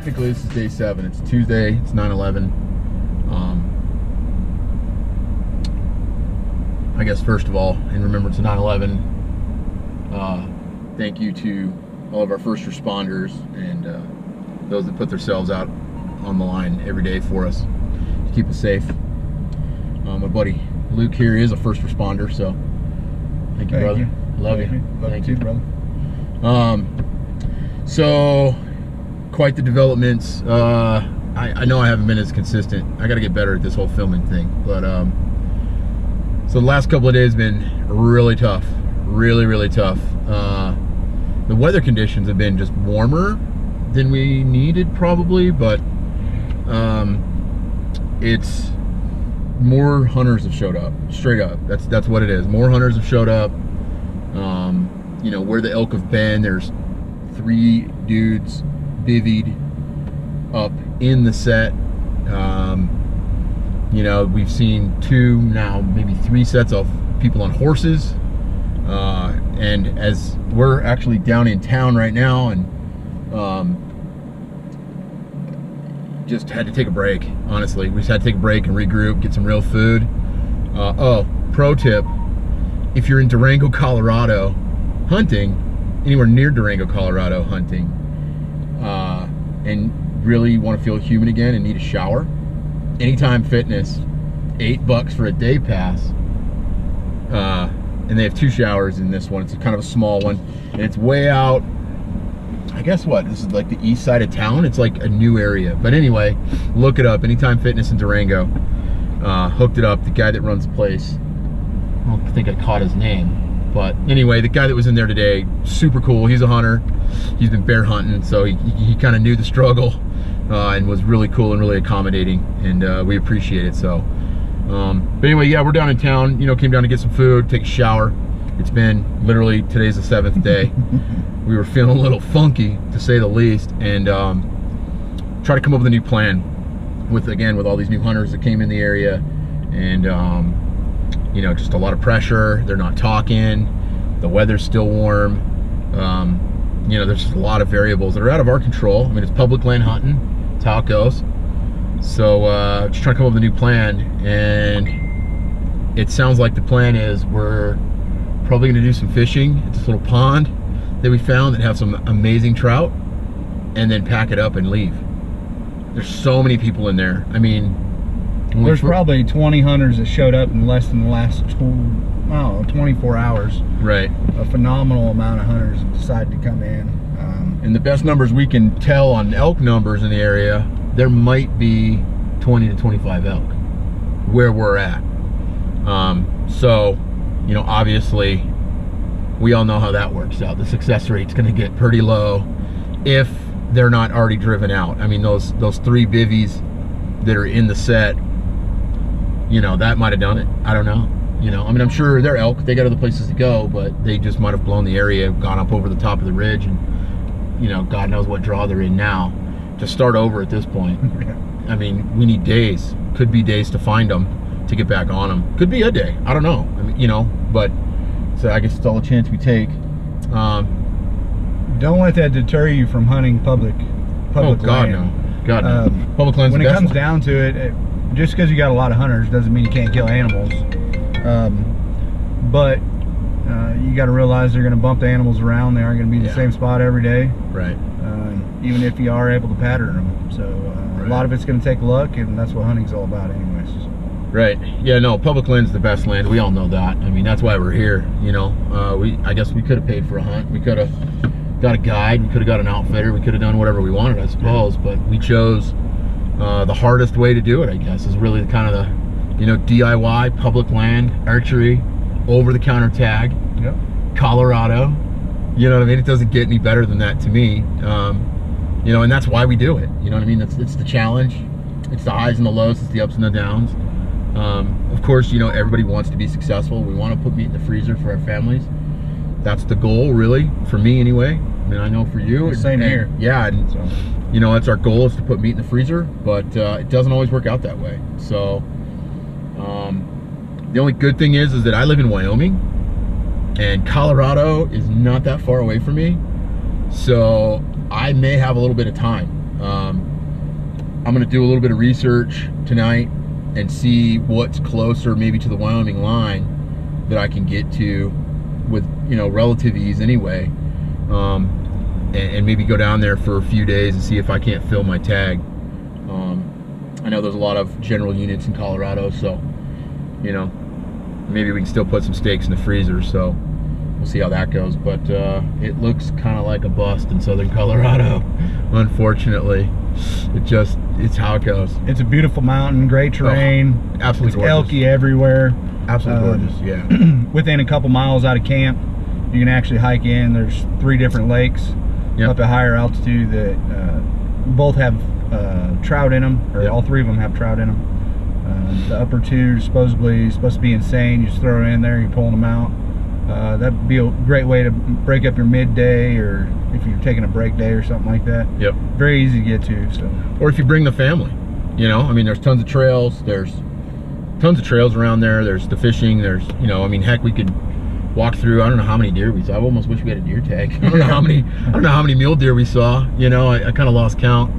technically this is day 7. It's Tuesday, it's 9/11. I guess first of all, in remembrance of 9/11, thank you to all of our first responders and those that put themselves out on the line every day for us to keep us safe. My buddy Luke here is a first responder, so thank you, brother. Love you. Thank you, brother. So quite the developments. I know I haven't been as consistent. I got to get better at this whole filming thing, but so the last couple of days have been really tough, really tough. The weather conditions have been just warmer than we needed probably, but it's more hunters have showed up, straight up. That's what it is. More hunters have showed up. You know, where the elk have been, there's 3 dudes bivvied up in the set. You know, we've seen 2, now maybe 3 sets of people on horses. And as we're actually down in town right now, and just had to take a break, honestly. We just had to take a break and regroup, get some real food. Oh, pro tip, if you're in Durango, Colorado hunting, anywhere near Durango, Colorado hunting, and really want to feel human again and need a shower, Anytime Fitness, $8 for a day pass. And they have 2 showers in this one. It's kind of a small one, and it's way out. I guess what, this is like the east side of town. It's like a new area, but anyway, look it up. Anytime Fitness in Durango. Hooked it up. The guy that runs the place, I don't think I caught his name, but anyway, the guy that was in there today, super cool. He's a hunter. He's been bear hunting, so he kind of knew the struggle, and was really cool and really accommodating, and we appreciate it. So but anyway, yeah, we're down in town, you know, came down to get some food, take a shower. It's been literally, today's the 7th day. We were feeling a little funky, to say the least, and try to come up with a new plan with all these new hunters that came in the area, and you know, just a lot of pressure. They're not talking, the weather's still warm. You know, there's just a lot of variables that are out of our control. I mean, it's public land hunting, that's how it goes. So just trying to come up with a new plan, and it sounds like the plan is we're probably going to do some fishing at this little pond that we found that have some amazing trout, and then pack it up and leave. There's so many people in there. I mean, there's probably 20 hunters that showed up in less than the last 24 hours. Right. A phenomenal amount of hunters decided to come in. And the best numbers we can tell on elk numbers in the area, there might be 20 to 25 elk where we're at. So, you know, obviously we all know how that works out. The success rate's going to get pretty low if they're not already driven out. I mean, those 3 bivvies that are in the set, you know, that might have done it. I don't know. You know, I mean, I'm sure they're elk, they got other places to go, but they just might have blown the area, gone up over the top of the ridge, and, you know, God knows what draw they're in now. To start over at this point, I mean, we need days. Could be days to find them, to get back on them. Could be a day. I don't know. I mean, you know, but so I guess it's all a chance we take. Don't let that deter you from hunting public oh God, land. no. God, no. Public land's when the it best comes one. down to it, just because you got a lot of hunters doesn't mean you can't kill animals. But you got to realize they're going to bump the animals around. They aren't going to be in the same spot every day. Right. Even if you are able to pattern them. So a lot of it's going to take luck, and that's what hunting's all about anyways. Right. Yeah, no, public land's the best land. We all know that. I mean, that's why we're here, you know. I guess we could have paid for a hunt. We could have got a guide. We could have got an outfitter. We could have done whatever we wanted, I suppose. But we chose the hardest way to do it, I guess, is really kind of the, you know, DIY, public land, archery, over-the-counter tag, Colorado. You know what I mean? It doesn't get any better than that to me. You know, and that's why we do it. You know what I mean? It's the challenge. It's the highs and the lows. It's the ups and the downs. Of course, you know, everybody wants to be successful. We want to put meat in the freezer for our families. That's the goal, really, for me anyway. I mean, I know for you. Same here. Yeah, and so, you know, that's our goal, is to put meat in the freezer, but it doesn't always work out that way. So the only good thing is that I live in Wyoming, and Colorado is not that far away from me, so I may have a little bit of time. I'm gonna do a little bit of research tonight and see what's closer maybe to the Wyoming line that I can get to with, you know, relative ease anyway. And maybe go down there for a few days and see if I can't fill my tag. I know there's a lot of general units in Colorado, so, you know, maybe we can still put some steaks in the freezer, so we'll see how that goes. But it looks kind of like a bust in southern Colorado, unfortunately. It's how it goes. It's a beautiful mountain, great terrain. Oh, absolutely it's gorgeous. elky everywhere. Absolutely gorgeous, yeah. Within a couple miles out of camp, you can actually hike in. There's 3 different lakes up at higher altitude that both have trout in them, or all 3 of them have trout in them. The upper 2 are supposed to be insane. You just throw it in there, you're pulling them out. That'd be a great way to break up your midday, or if you're taking a break day or something like that. Yep. Very easy to get to. So. Or if you bring the family, you know, I mean, there's tons of trails. There's tons of trails around there. There's the fishing. There's, you know, I mean, heck, we could walk through. I don't know how many deer we saw. I almost wish we had a deer tag. I don't know how many mule deer we saw. You know, I kind of lost count.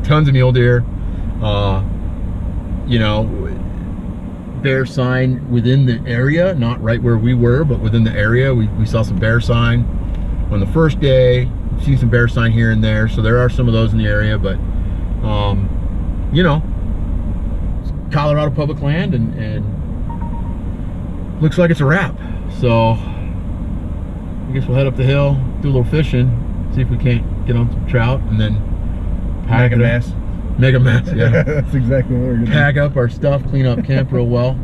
Tons of mule deer. You know, bear sign within the area, not right where we were, but within the area. We saw some bear sign on the first day. We've seen some bear sign here and there, so there are some of those in the area, but you know, it's Colorado public land, and looks like it's a wrap. So I guess we'll head up the hill, do a little fishing, see if we can't get on some trout, and then Make a mess. Make a mess, yeah. That's exactly what we're gonna pack up our stuff, clean up camp real well,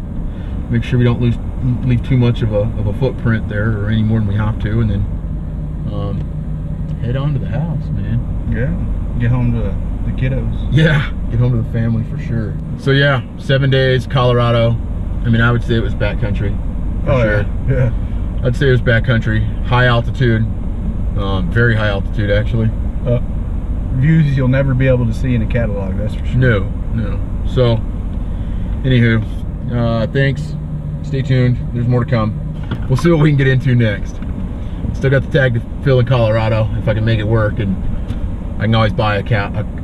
make sure we don't leave too much of a footprint there, or any more than we have to, and then head on to the house, man. Yeah, get home to the kiddos. Yeah, get home to the family for sure. So yeah, 7 days, Colorado. I mean, I would say it was backcountry for sure. Yeah. I'd say it was backcountry, high altitude, very high altitude actually. Views you'll never be able to see in a catalog, that's for sure. No. So, anywho, thanks. Stay tuned. There's more to come. We'll see what we can get into next. Still got the tag to fill in Colorado if I can make it work, and I can always buy a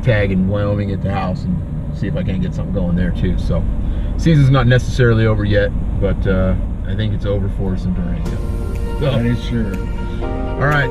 tag in Wyoming at the house and see if I can't get something going there too. So, season's not necessarily over yet, but I think it's over for us in Durango. So, that is sure. All right.